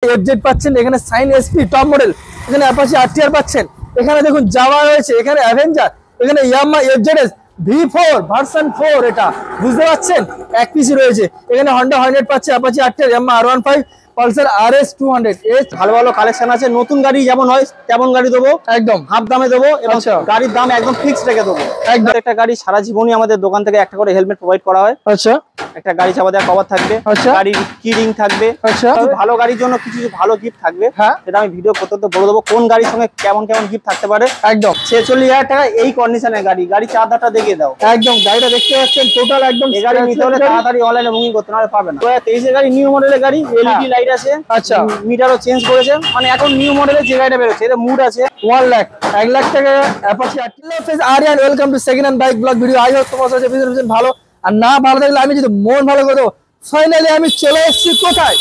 FZ পাচ্ছেন, এখানে sign SP top model, এখানে অ্যাপাচি আরটিআর পাচ্ছেন, এখানে দেখুন জাভা রয়েছে, এখানে অ্যাভেঞ্জার, এখানে ইয়ামাহা এফজেডএস V4 ভার্সন 4, এটা বুঝতে পারছেন এক পিসি রয়েছে। এখানে হন্ডা হর্নেট পাচ্ছে, Apache RTR, Yamaha R15, Pulsar RS 200। ভালো ভালো কালেকশন আছে। নতুন গাড়ি যেমন হয় তেমন গাড়ি দেবো, একদম হাফ দামে দেবো এবং গাড়ির দাম একদম ফিক্সড রেখে দেবো। একদম একটা গাড়ি সারা জীবনই আমাদের দোকান থেকে একটা করে হেলমেট প্রোভাইড করা হয়। আচ্ছা, একটা গাড়ি চাপা দেওয়ার কভার থাকবে, গাড়ির কি রিং থাকবে, ভালো গাড়ির জন্য কিছু ভালো গিফট থাকবে, সেটা আমি ভিডিও করতে বলে দেবো কোন গাড়ির সঙ্গে কেমন কেমন গিফট থাকতে পারে। একদম 46,000 টাকা এই কন্ডিশনের গাড়ি চার্জারটা দেখিয়ে দাও। একদম গাড়িটা দেখতে পাচ্ছেন টোটাল একদম। এই গাড়ি নিতে হলে তাড়াতাড়ি অনলাইনে বুকিং করতে না পারবে না। 2023 এর গাড়ি, নিউ মডেলের গাড়ি, এলইডি লাইট আছে, আচ্ছা মিটারও চেঞ্জ করেছে, মানে এখন নিউ মডেলের যে গাড়িটা বেরোচ্ছে এর মুড আছে। 1 লাখ টাকা Apache RTR. Aryan, welcome to second hand bike blog video. I hope তোমার সাথে ভিডিও ভালো, আর না ভালো লাগলে আমি যদি মন ভালো করে দেবো। ফাইনালি আমি চলে এসেছি কোথায়,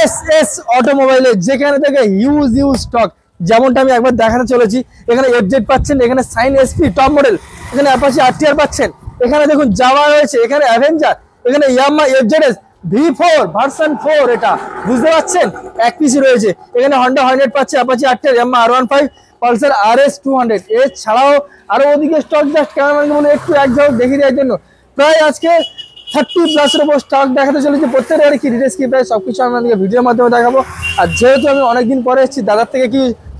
এস অটোমোবাইলে, যেখানে থেকে হিউজ স্টক, যেমনটা আমি একবার দেখাতে চলেছি। এখানে এফজেড পাচ্ছেন, এখানে সাইন এসপি টপ মডেল, এখানে অ্যাপাচি আরটিআর পাচ্ছেন, এখানে দেখুন জাভা রয়েছে, এখানে অ্যাভেঞ্জার, এখানে ইয়ামাহা এফজেডএস V4 ভার্সন 4, এটা বুঝতে পারছেন এক পিসি রয়েছে। এখানে হন্ডা হর্নেট পাচ্ছে, Apache RTR, Yamaha R15, Pulsar RS 200। এছাড়াও আরো ওদিকে স্টক জাস্ট ক্যামেরাম্যানকে বলে একটু এক ঝলক দেখিয়ে দেওয়ার জন্য প্রায় আজকে 30+ উপর স্টক দেখাতে চলেছে। প্রত্যেকটা কি ডিটেলস কি প্রায় সবকিছু আমি আপনাদেরকে ভিডিওর মাধ্যমে দেখাবো। আর যেহেতু আমি অনেকদিন পরে এসেছি, দাদার থেকে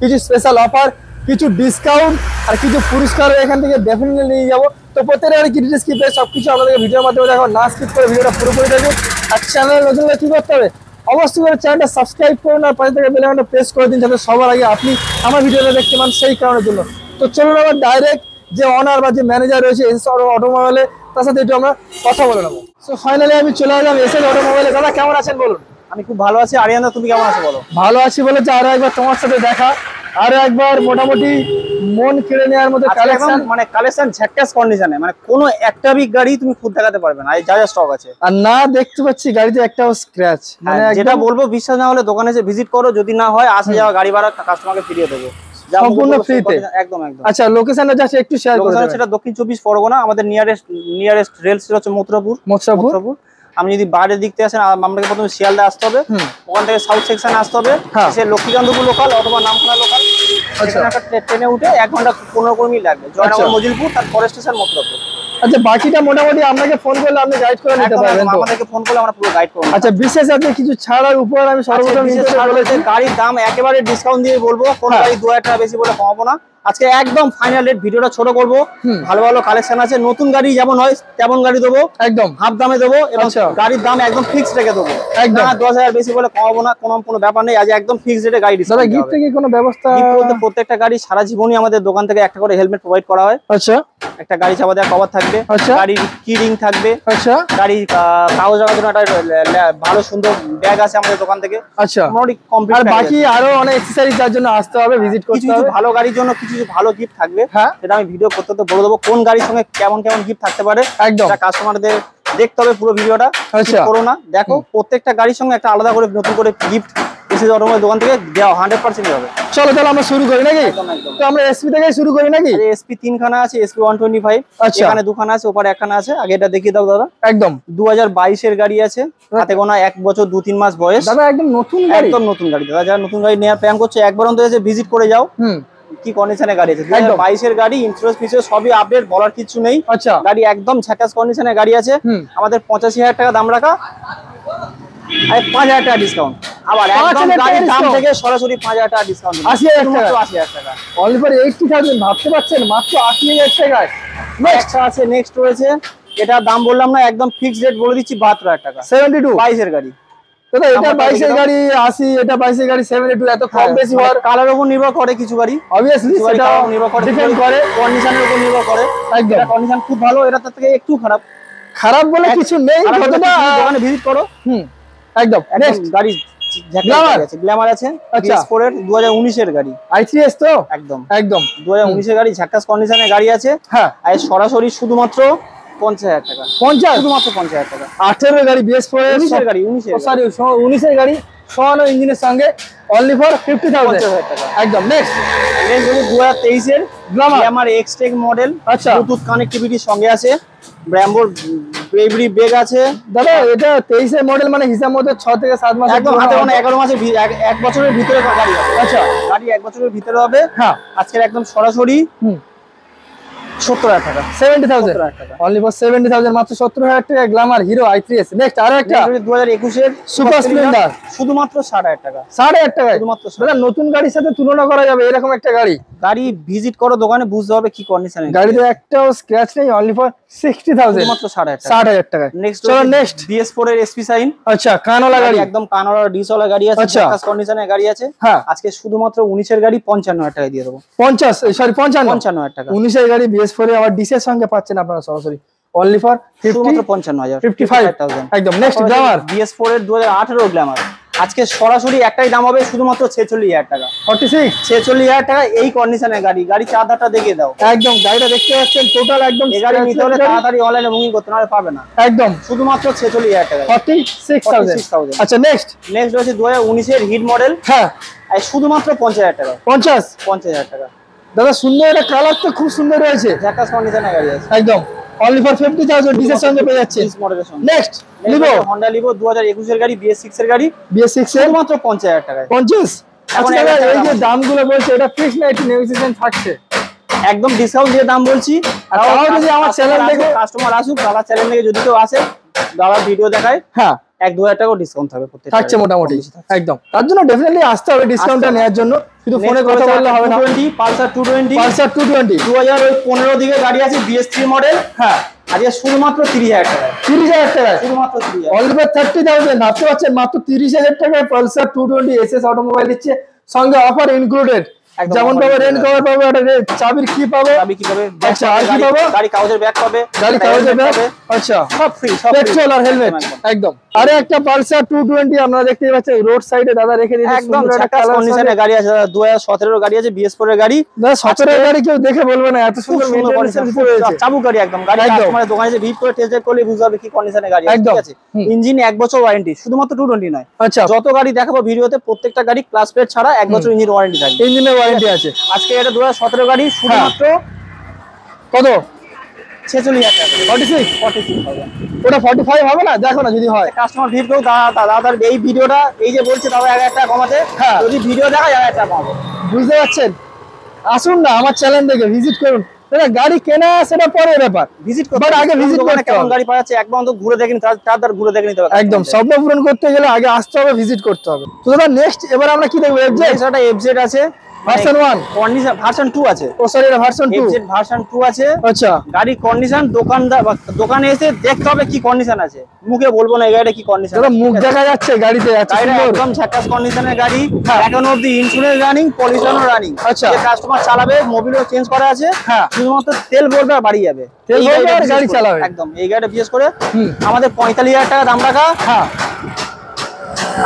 কিছু স্পেশাল অফার, কিছু ডিসকাউন্ট আর কিছু পুরস্কার এখান থেকে ডেফিনেটলি নিয়ে যাবো। তো প্রত্যেকটা কি ডিটেলস কি প্রায় সবকিছু আপনাদেরকে ভিডিওর মাধ্যমে দেখাবো। না স্কিপ করে ভিডিওটা পুরোপুরি দেখুন। আর চ্যানেল নতুন হলে কি করতে হবে, অবশ্যই করে চ্যানেলটা সাবস্ক্রাইব করুন আর পাশে থেকে বেল আইকনটা প্রেস করে দিন, যাতে সবার আগে আপনি আমার ভিডিওটা দেখতে পান, সেই কারণের জন্য। তো চলুন আবার ডাইরেক্ট যে অনার বা যে ম্যানেজার রয়েছে এস অটোমোবাইলে, তার সাথে একটু আমরা কথা বলে নেবো। সো ফাইনালি আমি চলে এলাম এস অটোমোবাইলে। দাদা কেমন আছেন বলুন? আমি খুব ভালো আছি। আরিয়ান, তুমি কেমন আছো বলো? ভালো আছি বলেছে, আরো একবার তোমার সাথে দেখা, আরো একবার মোটামুটি মন কেড়ে নেওয়ার মতো কালেকশন, মানে কালেকশন ঝাক্কাস কন্ডিশনে, মানে কোনো একটা বি গাড়ি তুমি খুব দেখাতে পারবে না, যা যা স্টক আছে। আর না দেখতে পাচ্ছি গাড়িতে একটাও স্ক্র্যাচ, মানে যেটা বলবো বিশ্বাস না হলে দোকানে এসে ভিজিট করো, যদি না হয় আসা যাওয়া গাড়ি ভাড়া কাস্টমারকে ফিরিয়ে দেবো সম্পূর্ণ ফ্রিতে। একদম একদম। আচ্ছা, লোকেশনটা জাস্ট একটু শেয়ার করে দেন। সেটা দক্ষিণ 24 পরগনা। আমাদের নিয়ারেস্ট রেল স্টেশন হচ্ছে মথুরাপুর। আপনি যদি বাইরের দিক থেকে আসেন, আপনাকে প্রথমে শিয়ালদা আসতে হবে, ওখান থেকে সাউথ সেকশনে আসতে হবে, সে লক্ষ্মীকান্তপুর লোকাল অথবা নামখানা লোকাল, একটা ট্রেনে উঠে 1 ঘন্টা 15 মিনিট লাগবে। জয়নগর মজিলপুর, তার পরের স্টেশন মথুরাপুর। আচ্ছা, বাকিটা মোটামুটি আপনাকে ফোন করলে আপনি গাইড করে নিতে পারবেন। আমাদেরকে ফোন করলে আমরা পুরো গাইড করব। আচ্ছা, বিশেষ আপনি কিছু ছাড়ার উপর আমি সর্বপ্রথম গাড়ির দাম একেবারে ডিসকাউন্ট দিয়ে বলবো, কোন গাড়ি 2000 টাকা বেশি বলে কমাবো না। আজকে একদম ফাইনাল রেট, ভিডিওটা ছোট করবো। ভালো ভালো কালেকশন আছে। নতুন গাড়ি যেমন হয় তেমন গাড়ি দেবো, একদম হাফ দামে দেবো এবং গাড়ির দাম একদম ফিক্সড রেখে দেবো। একদম 10,000 বেশি বলে কমাবো না, কোনো ব্যাপার নেই। আজ একদম ফিক্সড রেটে গাড়ি ডিসকাউন্ট। গিফট থেকে কোনো ব্যবস্থা বলতে প্রত্যেকটা গাড়ি সারা জীবনই আমাদের দোকান থেকে একটা করে হেলমেট প্রোভাইড করা হয়। আচ্ছা, একটা গাড়ি চাপা দেওয়ার কভার থাকবে, গাড়ির কি রিং থাকবে, গাড়ির কাগজ রাখার জন্য একটা ভালো সুন্দর ব্যাগ আছে আমাদের দোকান থেকে। আচ্ছা, মোটামুটি কমপ্লিট। আর বাকি আরো অনেক অ্যাকসেসরিজ যার জন্য আসতে হবে, ভিজিট করতে হবে। ভালো গাড়ির জন্য কিছু ভালো গিফট থাকবে, সেটা আমি ভিডিও করতে বলে দেবো কোন গাড়ির সঙ্গে কেমন কেমন গিফট থাকতে পারে। একদম কাস্টমারদের দেখতে হবে পুরো ভিডিওটা, করো না দেখো। প্রত্যেকটা গাড়ির সঙ্গে একটা আলাদা করে নতুন করে গিফট এসে অটোমোবাইল দোকান থেকে দেওয়া 100% হবে। চলো তাহলে আমরা শুরু করি নাকি? তো আমরা এসপি থেকে শুরু করি নাকি? এসপি 3 খানা আছে, এসপি 125 এখানে 2 খানা আছে, ওপারে 1 খানা আছে। আগে এটা দেখিয়ে দাও দাদা। একদম 2022 এর গাড়ি আছে, হাতে গোনা 1 বছর 2-3 মাস বয়স। দাদা একদম নতুন গাড়ি, একদম নতুন গাড়ি। দাদা যারা নতুন গাড়ি নেওয়ার প্ল্যান করছে, একবার অন্তত এসে ভিজিট করে যাও কি কন্ডিশনে গাড়ি আছে। 2022 এর গাড়ি, ইন্স্যুরেন্স ফিচার সবই আপডেট, বলার কিছু নেই। আচ্ছা, গাড়ি একদম ঝাকাস কন্ডিশনে গাড়ি আছে। আমাদের 85,000 টাকা দাম রাখা, আর 5,000 টাকা ডিসকাউন্ট। আবার একদম গাড়ির দাম থেকে সরাসরি 5,000 টাকা ডিসকাউন্ট, 80,000 টাকা। অনলি ফর 80,000, ভাবতে পারছেন মাত্র 80,000 টাকায়। নেক্সট আছে, নেক্সট রয়েছে, এটা দাম বললাম না, একদম ফিক্সড রেট বলে দিচ্ছি 72,000 টাকা। 72 22 এর গাড়ি। দাদা এটা 22 এর গাড়ি 80, এটা 22 এর গাড়ি 72, এত কম বেশি হওয়ার কালার উপর নির্ভর করে কিছু গাড়ি, অবভিয়াসলি সেটা নির্ভর করে, ডিপেন্ড করে, কন্ডিশনের উপর নির্ভর করে। একদম কন্ডিশন খুব ভালো, এটা তার থেকে একটু খারাপ বলে কিছু নেই। যতটা দোকানে ভিজিট করো। একদম নেক্সট গাড়ি গ্ল্যামার আছে, PS4 এর 2019 এর গাড়ি, i3s তো একদম 2019 এর গাড়ি, ঝাক্কাস কন্ডিশনের গাড়ি আছে। হ্যাঁ, আর সরাসরি শুধুমাত্র 50,000 টাকা। 50 শুধুমাত্র 50,000 টাকা। 18 এর গাড়ি, PS4 এর 19 এর গাড়ি, 19 এর গাড়ি সমান ইঞ্জিনের সঙ্গে অনলি ফর 50,000 টাকা। একদম নেক্সট 2023 এর গ্ল্যামার এক্সটেক মডেল, ব্লুটুথ কানেক্টিভিটির সঙ্গে আছে, ব্র্যাম্বোর এভরি ব্রেক আছে দাদা। এটা 23 এর মডেল, মানে হিসাব মতো 6 থেকে 7 মাস, একদম হাতে মানে 11 মাসের, 1 বছরের ভিতরে গাড়ি হবে। আচ্ছা, গাড়ি 1 বছরের ভিতরে হবে। হ্যাঁ, আজকের একদম সরাসরি 70,000 টাকা, 70,000 অনলি ফর 70,000, মাত্র 70,000 টাকা গ্ল্যামার হিরো i3s। নেক্সট আরো একটা 2021 এর সুপার স্প্লেন্ডার, শুধুমাত্র 60,000 টাকা, 60,000 টাকা শুধুমাত্র। দাদা নতুন গাড়ির সাথে তুলনা করা যাবে এরকম একটা গাড়ি? গাড়ি ভিজিট করো দোকানে, বুঝতে হবে কি কন্ডিশনে। গাড়িতে একটাও স্ক্র্যাচ নেই, অনলি ফর 60,000, মাত্র 60,000 টাকা। চলো নেক্সট BS4 এর SP শাইন। আচ্ছা, কানওয়ালা গাড়ি, একদম কানওয়ালা ডিসওয়ালা গাড়ি আছে, ঢাকাস কন্ডিশনের গাড়ি আছে। হ্যাঁ, আজকে শুধুমাত্র 19 এর গাড়ি 55,000 টাকা দিয়ে দেবো। 55,000 টাকা 19 এর গাড়ি BS4 এ আবার ডিসের সঙ্গে পাচ্ছেন আপনারা সরাসরি, অনলি ফর 55,000 একদম। নেক্সট গ্ল্যামার BS4 এর 2018 গ্ল্যামার, আজকে সরাসরি একটাই দাম হবে শুধুমাত্র 46,000 টাকা, 46,000 টাকা। এই কন্ডিশনের গাড়ি, গাড়ি চার্জারটা দেখিয়ে দাও। একদম গাড়িটা দেখতে পাচ্ছেন টোটাল একদম। এই গাড়ি নিতে হলে তাড়াতাড়ি অনলাইনে বুকিং করতে, নাহলে পাবে না। একদম শুধুমাত্র 46,000 টাকা, 46,000। আচ্ছা, নেক্সট হচ্ছে 2019 এর হিট মডেল। হ্যাঁ, শুধুমাত্র 50,000 টাকা, 50,000 টাকা। দাদা সুন্দর, এটা কালার তো খুব সুন্দর রয়েছে, ঢাকাস কন্ডিশনের গাড়ি আছে একদম অনলি ফর 50,000 ডিসের সঙ্গে পেয়ে যাচ্ছে, ডিস মডেলের সঙ্গে। নেক্সট লিভো, Honda Livo 2021 এর গাড়ি, BS6 এর গাড়ি, BS6 এর শুধুমাত্র 50,000 টাকায়। 50। এখন আচ্ছা, এই যে দামগুলো বলছে এটা ফিক্স না, একটু নেগোসিয়েশন থাকছে? একদম ডিসকাউন্ট দিয়ে দাম বলছি। আর তাও যদি আমার চ্যানেল দেখে কাস্টমার আসুক, দাদা চ্যানেল থেকে যদি কেউ আসে, দাদা ভিডিও দেখায়, হ্যাঁ 1-2,000 টাকা ডিসকাউন্ট থাকবে, থাকছে মোটামুটি একদম। তার জন্য ডেফিনেটলি আসতে হবে ডিসকাউন্টটা নেওয়ার জন্য, শুধু ফোনে কথা বললে হবে না। পালসার 220, 2015 দিকে গাড়ি আছে, BS3 মডেল। হ্যাঁ, আজকে শুধুমাত্র 30,000 টাকা, 30,000 টাকা, শুধুমাত্র 30,000, অনলি ফর 30,000। ভাবতে পারছেন মাত্র 30,000 টাকায় পালসার 220 SS অটোমোবাইল দিচ্ছে, সঙ্গে অফার ইনক্লুডেড। যেমন পাবো রেন কভার পাবো, একটা চাবির কি পাবো, আচ্ছা আর কি পাবো, গাড়ি কাগজের ব্যাগ পাবে, আচ্ছা সব ফ্রি, পেট্রোল আর হেলমেট একদম। আরে একটা পালসার 220 আপনারা দেখতে পাচ্ছেন রোড সাইডে দাদা রেখে দিয়েছে, একদম ঢাকাস কন্ডিশনের গাড়ি আছে, 2017 গাড়ি আছে, BS4 এর গাড়ি। 17 গাড়ি কেউ দেখে বলবে না, এত সুন্দর মেইনটেনেন্সের ভিতরে রয়েছে, চাবুক গাড়ি একদম। গাড়ি কাস্টমারের দোকানে এসে ভিজিট করে টেস্ট ড্রাইভ করলে বুঝতে হবে কি কন্ডিশনের গাড়ি আছে, ঠিক আছে। ইঞ্জিন 1 বছর ওয়ারেন্টি, শুধুমাত্র 220 নয়। আচ্ছা, যত গাড়ি দেখাবো ভিডিওতে প্রত্যেকটা গাড়ি ক্লাস প্লেট ছাড়া 1 বছর ইঞ্জিন ওয়ারেন্টি থাকবে, ইঞ্জিনের ওয়ারেন্টি আছে। আজকে এটা 2017 গাড়ি, শুধুমাত্র কত? 46,000 টাকা, 46 হবে। ওটা 45 হবে না? দেখো না যদি হয়। কাস্টমার ভিড় কেউ দাদা এই ভিডিওটা এই যে বলছে তাও 1,000 টাকা কমাতে, যদি ভিডিও দেখায় 1,000 টাকা কমাবো। বুঝতে পারছেন? আসুন না আমার চ্যানেল দেখে ভিজিট করুন। গাড়ি কেনা সেটা পরের ব্যাপার, ভিজিট করতে হবে, আগে ভিজিট করতে হবে। কেমন গাড়ি পাওয়া যাচ্ছে একবার অন্তত ঘুরে দেখেন, তার ঘুরে দেখে নিতে হবে। একদম স্বপ্ন পূরণ করতে গেলে আগে আসতে হবে, ভিজিট করতে হবে। তো দাদা নেক্সট এবার আমরা কি দেখব? FZ আছে, ভার্সন 1, কন্ডিশন ভার্সন 2 আছে। ও সরি, এটা ভার্সন 2, FZ ভার্সন 2 আছে। আচ্ছা, গাড়ি কন্ডিশন দোকানে এসে দেখতে হবে কি কন্ডিশন আছে, মুখে বলবো না এই গাড়িটা কি কন্ডিশন। দাদা মুখ দেখা যাচ্ছে গাড়িতে, একদম ঝাকাস কন্ডিশনের গাড়ি, এখনো অবধি ইন্স্যুরেন্স রানিং, পলিউশনও রানিং। আচ্ছা, কাস্টমার চালাবে, মোবিলও চেঞ্জ করা আছে, শুধুমাত্র তেল ভরবে আর বাড়ি যাবে, তেল ভরবে আর গাড়ি চালাবে। একদম এই গাড়িটা বিশেষ করে আমাদের 45,000 টাকা দাম রাখা। হ্যাঁ,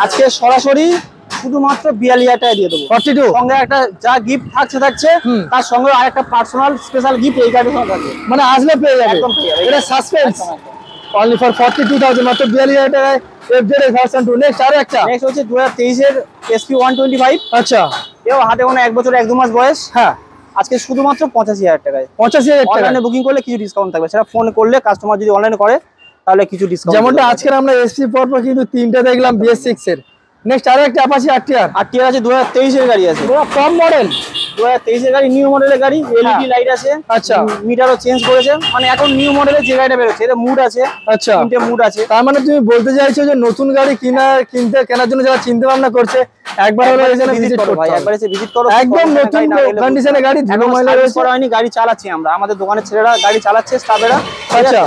আজকে সরাসরি শুধুমাত্র 42,000 টাকা দিয়ে দেবো। 42 সঙ্গে একটা যা গিফট থাকছে তার সঙ্গে আরেকটা পার্সোনাল স্পেশাল গিফট এই গাড়ির সঙ্গে আছে, মানে আসলে পেয়ে যাবে, একদম পেয়ে যাবে। এটা সাসপেন্স অনলি ফর 42,000, মাত্র 42,000 টাকায় FZ ভার্সন 2। নেক্সট আরো একটা, নেক্সট হচ্ছে 2023 এর SP 125। আচ্ছা, এও হাতে কোনো 1 বছর 1-2 মাস বয়স। হ্যাঁ, আজকে শুধুমাত্র 85,000 টাকায়, 85,000 টাকা। অনলাইনে বুকিং করলে কিছু ডিসকাউন্ট থাকবে, সেটা ফোন করলে কাস্টমার যদি অনলাইনে করে তাহলে কিছু ডিসকাউন্ট। যেমনটা আজকে আমরা SP পরপর কিন্তু 3টা দেখলাম BS6 এর। নেক্সট আরো একটা অ্যাপাচি RTR আছে, 2023 এর গাড়ি আছে, পুরো কম মডেল, 2023 এর গাড়ি, নিউ মডেলের গাড়ি, LED লাইট আছে। আচ্ছা, মিটারও চেঞ্জ করেছে, মানে এখন নিউ মডেলের যে গাড়িটা বেরোচ্ছে এটা মুড আছে। আচ্ছা, 3টে মুড আছে। তার মানে তুমি বলতে চাইছো যে নতুন গাড়ি কেনার জন্য যারা চিন্তা ভাবনা করছে একবার হলো এখানে ভিজিট করো ভাই, একবার এসে ভিজিট করো। একদম নতুন কন্ডিশনে গাড়ি, ধুলো ময়লা করা হয়নি, গাড়ি চালাচ্ছি আমরা, আমাদের দোকানের ছেলেরা গাড়ি চালাচ্ছে, স্টাফেরা। আচ্ছা,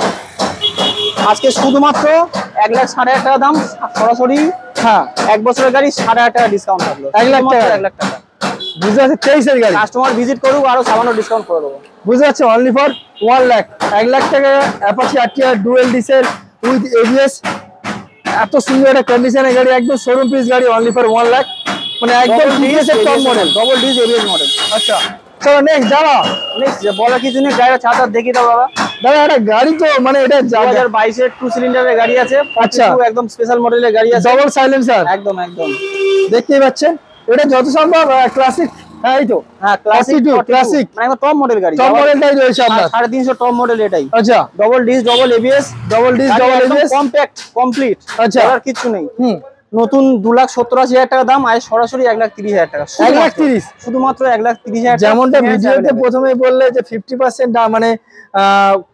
আজকে শুধুমাত্র 1,60,000 টাকা দাম, সরাসরি 1 বছরের গাড়ি 60,000 টাকা ডিসকাউন্ট থাকলো, 1,00,000 টাকা, 1,00,000 টাকা। বুঝতে পারছো? 23 এর গাড়ি, কাস্টমার ভিজিট করুক, আরো সামান্য ডিসকাউন্ট করে দেবো। বুঝতে পারছো? অনলি ফর 1,00,000, 1,00,000 টাকা Apache RTR dual diesel with ABS, এত সুন্দর একটা কন্ডিশনের গাড়ি, একদম শোরুম পিস গাড়ি, অনলি ফর 1,00,000, মানে একদম TVS এর top model, double disc ABS model. আচ্ছা, চলো নেক্সট যাওয়া। নেক্সট বলার কিছু নেই, গাড়িটা চার্জার দেখিয়ে দাও দাদা। দাদা একটা গাড়ি তো মানে এটা 2022 এর 2 সিলিন্ডারের গাড়ি আছে। আচ্ছা, একদম স্পেশাল মডেলের গাড়ি আছে, ডবল সাইলেন্সার, একদম দেখতেই পাচ্ছেন। এটা যত সম্ভব ক্লাসিক হ্যাঁ এই তো, হ্যাঁ ক্লাসিক মানে টপ মডেল গাড়ি, টপ মডেলটাই রয়েছে আপনার, 350 টপ মডেল এটাই। আচ্ছা, double disc double ABS, compact complete, আচ্ছা, আর কিছু নেই। নতুন 2,70,80,000 টাকা দাম, আর সরাসরি 1,30,000 টাকা, 1,30,000 শুধুমাত্র 1,30,000 টাকা। যেমনটা ভিডিওতে প্রথমেই বললে যে 50% মানে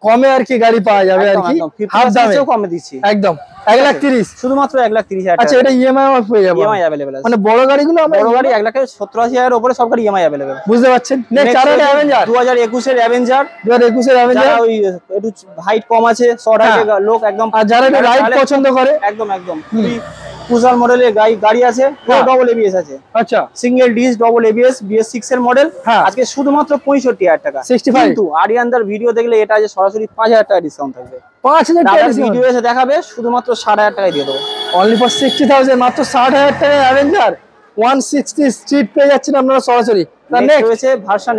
কমে আর কি গাড়ি পাওয়া যাবে আর কি, হাফ দামে কমে দিচ্ছি একদম 1,30,000, শুধুমাত্র 1,30,000 টাকা। আচ্ছা, এটা ইএমআই অফ হয়ে যাবে, ইএমআই अवेलेबल আছে, মানে বড় গাড়িগুলো আমরা বড় গাড়ি 1,70,80,000 এর উপরে সব গাড়ি ইএমআই अवेलेबल, বুঝতে পারছেন। নেক্সট আর একটা অ্যাভেঞ্জার, 2021 এর অ্যাভেঞ্জার, 2021 এর অ্যাভেঞ্জার, ওই একটু হাইট কম আছে, শর্ট হাইটের লোক একদম, আর যারা একটু রাইড পছন্দ করে, একদম ক্রুজার মডেলের গাড়ি আছে, ডবল এবিএস আছে, আচ্ছা, single dish double ABS BS6 এর মডেল, আজকে শুধুমাত্র 65,000 টাকা, 65। কিন্তু আরিয়ানদার ভিডিও দেখলে এটা যে সরাসরি 5,000 টাকা ডিসকাউন্ট থাকবে, 5,000 টাকা ভিডিও এসে দেখাবে, শুধুমাত্র 60,000 টাকায় দিয়ে দেবো, অনলি ফর 60,000, মাত্র 60,000 টাকায় অ্যাভেঞ্জার 160 স্ট্রিট পেয়ে যাচ্ছেন আপনারা সরাসরি। তার নেক্সট রয়েছে ভার্সন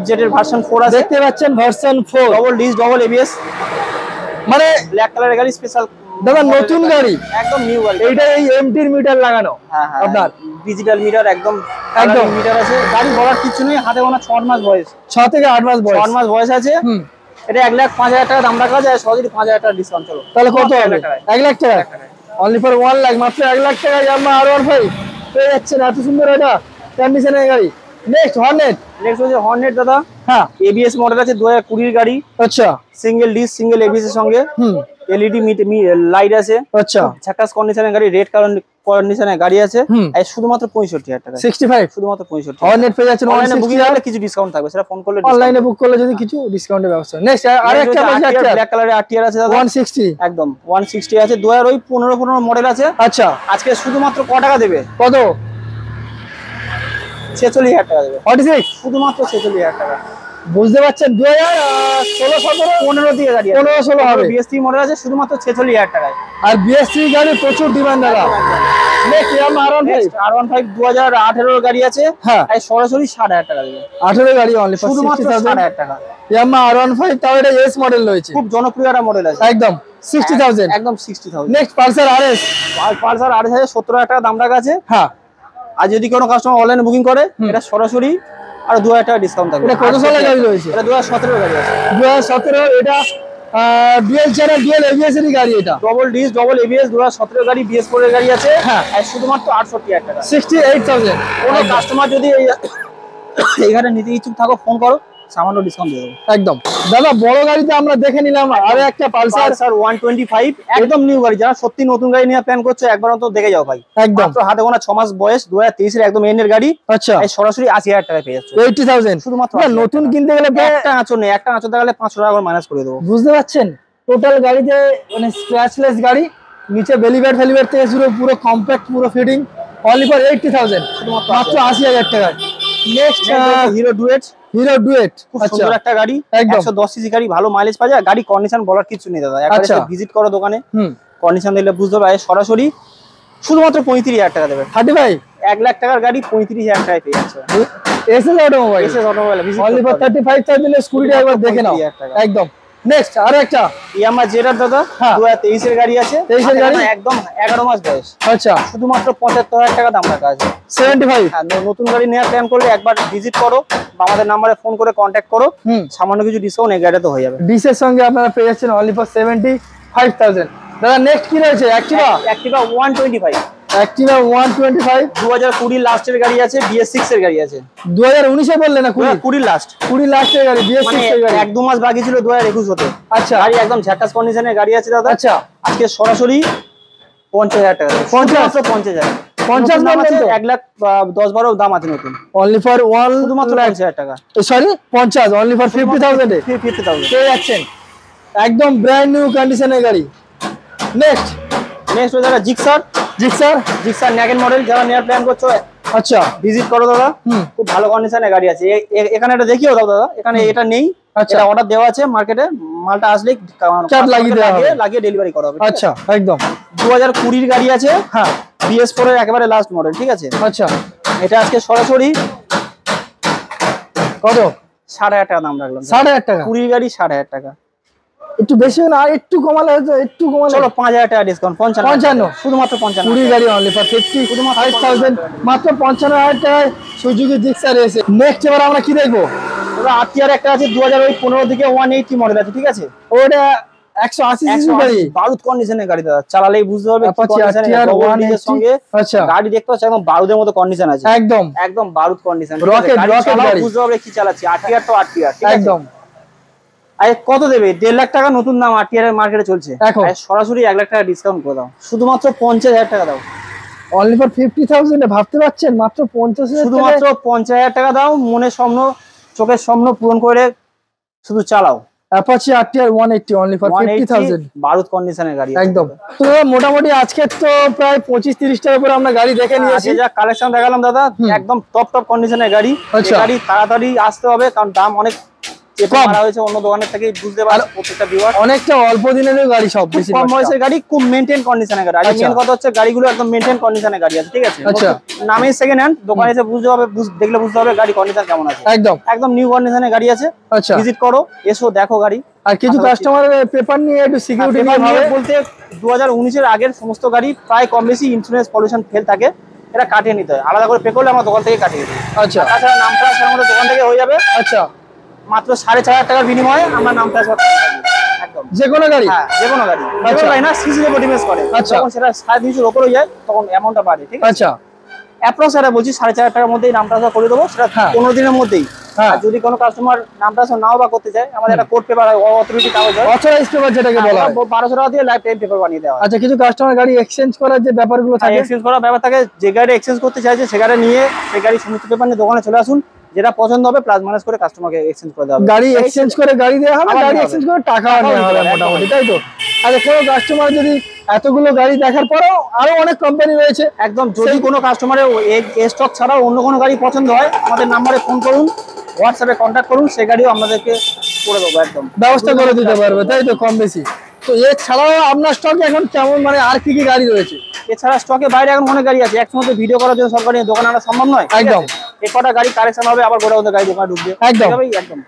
FZ এর ভার্সন 4 আছে, দেখতে পাচ্ছেন version 4, double disc double ABS, মানে ব্ল্যাক কালারের গাড়ি, স্পেশাল দাদা নতুন গাড়ি, একদম নিউ গাড়ি, এইটা এই এমটির মিটার লাগানো, আপনার ডিজিটাল মিটার, একদম মিটার আছে, গাড়ি বলার কিছু নেই, হাতে গোনা 6 মাস বয়স, 6 থেকে 8 মাস বয়স, 6 মাস বয়স আছে। এটা 1,05,000 টাকা দাম রাখা যায়, সরাসরি 5,000 টাকা ডিসকাউন্ট চলো, তাহলে কত হবে? 1 লাখ টাকা, অনলি ফর 1 লাখ, মাত্র 1 লাখ টাকা ইয়ামাহা R15 পেয়ে যাচ্ছেন, এত সুন্দর এটা কন্ডিশনের গাড়ি। নেক্সট হর্নেট, নেক্সট হচ্ছে হর্নেট দাদা, হ্যাঁ এবিএস মডেল আছে, 2020 এর গাড়ি, আচ্ছা, সিঙ্গেল ডিস সিঙ্গেল এবিএস এর সঙ্গে, এলইডি লাইট আছে, আচ্ছা, ঝাকাস কন্ডিশনের গাড়ি, রেড কালার কন্ডিশনের গাড়ি আছে, আর শুধুমাত্র 65,000 টাকা, 65, শুধুমাত্র 65। হর্নেট পেয়ে যাচ্ছেন, অনলাইনে বুকিং করলে কিছু ডিসকাউন্ট থাকবে, সেটা ফোন করলে, অনলাইনে বুক করলে যদি কিছু ডিসকাউন্টের ব্যবস্থা। নেক্সট আরেকটা ব্ল্যাক কালারের আরটিআর আছে দাদা, 160, একদম 160 আছে, 2015 মডেল আছে, আচ্ছা, আজকে শুধুমাত্র ক টাকা দেবে? কত? 46,000 টাকা দেবে, 46, শুধুমাত্র 46,000 টাকা, বুঝতে পারছেন। 2016 17 15 দিয়ে গাড়ি, 15 16 হবে, BS3 মডেল আছে, শুধুমাত্র 46,000 টাকায়, আর BS3 গাড়ি প্রচুর ডিমান্ড দাদা। নেক্সট ইয়ামাহা R15 2018 এর গাড়ি আছে, হ্যাঁ, এই সরাসরি 60,000 টাকা দেবে, 18 গাড়ি অনলি ফর শুধুমাত্র 60,000 টাকা। ইয়ামাহা R15, তাও এটা এস মডেল রয়েছে, খুব জনপ্রিয় একটা মডেল আছে, একদম 60,000, একদম 60,000। Next Pulsar RS, Pulsar RS আছে, 17,000 টাকা দাম রাখা আছে, হ্যাঁ, আর যদি কোনো কাস্টমার অনলাইনে বুকিং করে, এটা সরাসরি আর 2,000 টাকা ডিসকাউন্ট থাকবে। এটা কত সালের গাড়ি রয়েছে? এটা 2017 এর গাড়ি আছে, 2017, এটা ডুয়াল চ্যানেল ডুয়াল এবিএস এর গাড়ি, এটা ডবল ডিস ডবল এবিএস 2017 গাড়ি, BS4 এর গাড়ি আছে, হ্যাঁ, আর শুধুমাত্র 68,000 টাকা, 68,000। কোনো কাস্টমার যদি এই গাড়ি নিতে ইচ্ছুক থাকো, ফোন করো, সামান্য ডিসকাউন্ট দিয়ে দেবো, একদম। দাদা বড় গাড়িতে আমরা দেখে নিলাম, আরো একটা পালসার 125, একদম নিউ গাড়ি, যারা সত্যি নতুন গাড়ি নিয়ে প্ল্যান করছে, একবার অন্তত দেখে যাও ভাই, একদম, মাত্র হাতে গোনা 6 মাস বয়স, 2023 এর একদম এন্ডের গাড়ি, আচ্ছা, এই সরাসরি 80,000 টাকা পেয়ে যাচ্ছে, 80,000, শুধুমাত্র। নতুন কিনতে গেলে একটা আঁচড় নেই, একটা আঁচড় গেলে 500 টাকা করে মাইনাস করে দেবো, বুঝতে পারছেন। টোটাল গাড়িতে মানে স্ক্র্যাচলেস গাড়ি, নিচে বেলিব্যাট ফেলিব্যাট থেকে শুরু, পুরো কম্প্যাক্ট, পুরো ফিটিং, অনলি ফর 80,000, মাত্র 80,000 টাকায়। নেক্সট হিরো ডুয়েট, খুব সুন্দর একটা গাড়ি, 110 সিসি গাড়ি, ভালো মাইলেজ পাওয়া যায়, গাড়ি কন্ডিশন বলার কিছু নেই দাদা, একবার ভিজিট করো দোকানে, কন্ডিশন দেখলে বুঝতে পারবে, সরাসরি শুধুমাত্র 35,000 টাকা দেবে, 35, 1 লাখ টাকার গাড়ি 35,000 টাকায় পেয়ে যাচ্ছে, এসএস অটোমোবাইল, অনলি ফর 35,000 এর স্কুটিটা একবার দেখে নাও, একদম। নেক্সট আরো একটা ইয়ামাহা জেডার দাদা, 2023 এর গাড়ি আছে, 23 এর গাড়ি, একদম 11 মাস বয়স, আচ্ছা, শুধুমাত্র 75,000 টাকা দাম রাখা আছে, 75। নতুন গাড়ি নেওয়ার প্ল্যান করলে একবার ভিজিট করো, বা আমাদের নাম্বারে ফোন করে কন্ট্যাক্ট করো, সামান্য কিছু ডিসকাউন্ট এই গাড়িতে হয়ে যাবে, ডিসের সঙ্গে আপনারা পেয়ে যাচ্ছেন অনলি ফর 75,000। দাদা নেক্সট কি রয়েছে? অ্যাক্টিভা 125, অ্যাক্টিভা 125, 2020 লাস্টের গাড়ি আছে, BS6 এর গাড়ি আছে, 2019 এ বললেন না, 20 লাস্ট, 20 লাস্টের গাড়ি, BS6 এর গাড়ি, 1-2 মাস বাকি ছিল 2021 হতে, আচ্ছা, গাড়ি একদম ঝাকাস কন্ডিশনের গাড়ি আছে দাদা, আচ্ছা, আজকে সরাসরি 50,000 টাকা, 50,000 দাম আছে, 1,10,12 দাম আছে নতুন, অনলি ফর শুধুমাত্র 50,000 টাকা, সরি 50, অনলি ফর 50,000 এ 50,000 পেয়ে যাচ্ছেন, একদম ব্র্যান্ড নিউ কন্ডিশনের গাড়ি। নেক্সট হচ্ছে দাদা জিক্সার ন্যাগেন মডেল, যারা নেওয়ার প্ল্যান করছো, আচ্ছা, ভিজিট করো দাদা, খুব ভালো কন্ডিশনের গাড়ি আছে, এখানে এটা দেখিও দাও দাদা, এখানে এটা নেই, এটা অর্ডার দেওয়া আছে মার্কেটে, মালটা আসলে চার্জ লাগিয়ে ডেলিভারি করা হবে, আচ্ছা, একদম। 2020 গাড়ি আছে, হ্যাঁ, BS4 এর একেবারে লাস্ট মডেল, ঠিক আছে, আচ্ছা, এটা আজকে সরাসরি কত? 60,000 টাকা দাম রাখলাম, 60,000 টাকা, 20 গাড়ি 60,000 টাকা, একটু বেশি না, একটু কমালে হয়তো, একটু কমালে, চলো 5,000 টাকা ডিসকাউন্ট, 55, শুধুমাত্র 55, 20 গাড়ি অনলি ফর 50, শুধুমাত্র 5,000, মাত্র 55,000 টাকায় সুজুকি জিক্সার এসে। নেক্সট এবার আমরা কি দেখবো? ওটা আরটিআর একটা আছে 2015 দিকে 180 মডেল আছে, ঠিক আছে? ওটা 180 সিসি গাড়ি, বারুদ কন্ডিশনের গাড়ি দাদা, চালালেই বুঝতে পারবে কি কন্ডিশনে এর সঙ্গে। আচ্ছা, গাড়ি দেখতে পাচ্ছ একদম বারুদের মতো কন্ডিশন আছে, একদম একদম বারুদ কন্ডিশন। রকেট গাড়ি, বুঝতে পারবে কি চালাচ্ছি। আরটিআর তো আরটিআর, ঠিক আছে? একদম। আর কত দেবে? 1.5 লাখ টাকা নতুন দাম আরটিআর এর মার্কেটে চলছে। সরাসরি 1 লাখ টাকা ডিসকাউন্ট করে দাও, শুধুমাত্র 50,000 টাকা দাও। অনলি ফর 50,000 এ ভাবতে পারছেন? মাত্র 50,000, শুধুমাত্র 50,000 টাকা দাও। মনের স্বপ্ন, চোখের স্বপ্ন পূরণ করে শুধু চালাও। অ্যাপাচি আরটিআর 180 অনলি ফর 50,000, বারুদ কন্ডিশনের গাড়ি একদম। তো মোটামুটি আজকে তো প্রায় 25-30 টাকার উপরে আমরা গাড়ি দেখে নিয়েছি। যা কালেকশন দেখালাম দাদা, একদম টপ কন্ডিশনের গাড়ি। গাড়ি তাড়াতাড়ি আসতে হবে, কারণ দাম অনেক হয়েছে অন্য দোকানের থেকে, বুঝতে পারছো প্রত্যেকটা ভিউয়ার। অনেকটা অল্প দিনের গাড়ি, সব বেশি কম বয়সের গাড়ি, খুব মেইনটেইন কন্ডিশনের গাড়ি। আর মেইন কথা হচ্ছে গাড়িগুলো একদম মেইনটেইন কন্ডিশনের গাড়ি আছে, ঠিক আছে? আচ্ছা, নামে সেকেন্ড হ্যান্ড, দোকানে এসে বুঝতে হবে, দেখলে বুঝতে হবে গাড়ি কন্ডিশন কেমন আছে। একদম একদম নিউ কন্ডিশনের গাড়ি আছে। আচ্ছা, ভিজিট করো, এসো, দেখো গাড়ি। আর কিছু কাস্টমারের পেপার নিয়ে একটু সিকিউরিটি নিয়ে বলতে 2019 এর আগের সমস্ত গাড়ি প্রায় কম বেশি ইন্স্যুরেন্স পলিউশন ফেল থাকে, এটা কাটিয়ে নিতে হয়। আলাদা করে পে করলে আমরা দোকান থেকে কাটিয়ে দিই। আচ্ছা, তাছাড়া নাম ট্রান্সফার আমাদের দোকান থেকে হয়ে যাবে। আচ্ছা, মাত্র 4,500 টাকার বিনিময়ে আমরা নাম ট্রান্সফার একদম যে কোনো গাড়ি। হ্যাঁ, যে কোনো গাড়ি, না সিসি এর উপর ডিপেন্ড করে। যখন সেটা 350 উপরে যায় তখন অ্যামাউন্টটা বাড়ে, ঠিক আছে? আচ্ছা, অ্যাপ্রক্স এটা বলছি 4,500 টাকার মধ্যেই নাম ট্রান্সফার করে দেবো, সেটা 15 দিনের মধ্যেই। আর যদি কোনো কাস্টমার নাম ট্রান্সফার নাও বা করতে চায়, আমাদের একটা কোড পেপার হয়, অথরিটি কাগজ হয়, অথরাইজ পেপার যেটাকে বলা হয়, 1200 টাকা দিয়ে লাইফ টাইম পেপার বানিয়ে দেওয়া হয়। আচ্ছা, কিছু কাস্টমার গাড়ি এক্সচেঞ্জ করার যে ব্যাপারগুলো থাকে, এক্সচেঞ্জ করার ব্যাপার থাকে, যে গাড়ি এক্সচেঞ্জ করতে চাইছে সে গাড়ি নিয়ে সেই গাড়ি সমস্ত পেপার নিয়ে দোকানে চলে আসুন, যেটা পছন্দ হবে প্লাস মাইনাস করে কাস্টমারকে এক্সচেঞ্জ করে দেওয়া হবে। গাড়ি এক্সচেঞ্জ করে গাড়ি দেওয়া হবে, গাড়ি এক্সচেঞ্জ করে টাকা নেওয়া হবে মোটামুটি, তাই তো? আচ্ছা, কোনো কাস্টমার যদি এতগুলো গাড়ি দেখার পরেও আরো অনেক কোম্পানি রয়েছে, একদম যদি কোনো কাস্টমারের স্টক ছাড়াও অন্য কোনো গাড়ি পছন্দ হয়, আমাদের নম্বরে ফোন করুন, হোয়াটসঅ্যাপে কন্ট্যাক্ট করুন, সেই গাড়িও আমাদেরকে করে দেবো, একদম ব্যবস্থা করে দিতে পারবে, তাই তো? কম বেশি। তো এছাড়াও আপনার স্টকে এখন কেমন, মানে আর কি কি গাড়ি রয়েছে? এছাড়া স্টকে বাইরে এখন অনেক গাড়ি আছে, একসঙ্গে ভিডিও করার জন্য সরকারি দোকানে আনা সম্ভব নয়। একদম, এই কটা গাড়ি কালেকশন হবে, আবার গোটা গাড়ি দোকানে ঢুকবে, একদম একদম।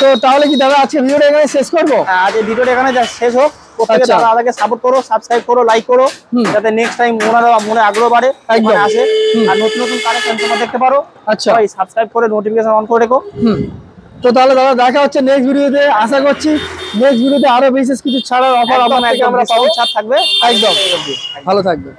তো তাহলে কি দাদা আজকে ভিডিওটা এখানে শেষ করবো? আজ এই ভিডিওটা এখানে শেষ হোক। প্রত্যেকে দাদাকে সাপোর্ট করো, সাবস্ক্রাইব করো, লাইক করো, যাতে নেক্সট টাইম ওনারা মনে আগ্রহ বাড়ে, একদম আসে, আর নতুন নতুন কালেকশন তোমরা দেখতে পারো। আচ্ছা, ভাই সাবস্ক্রাইব করে নোটিফিকেশন অন করে রেখো। তো তাহলে দাদা দেখা হচ্ছে নেক্সট ভিডিওতে। আশা করছি নেক্সট ভিডিওতে আরো বিশেষ কিছু ছাড়ার অফার আপনাদের আমরা পাবো, ছাড় থাকবে। একদম ভালো থাকবে।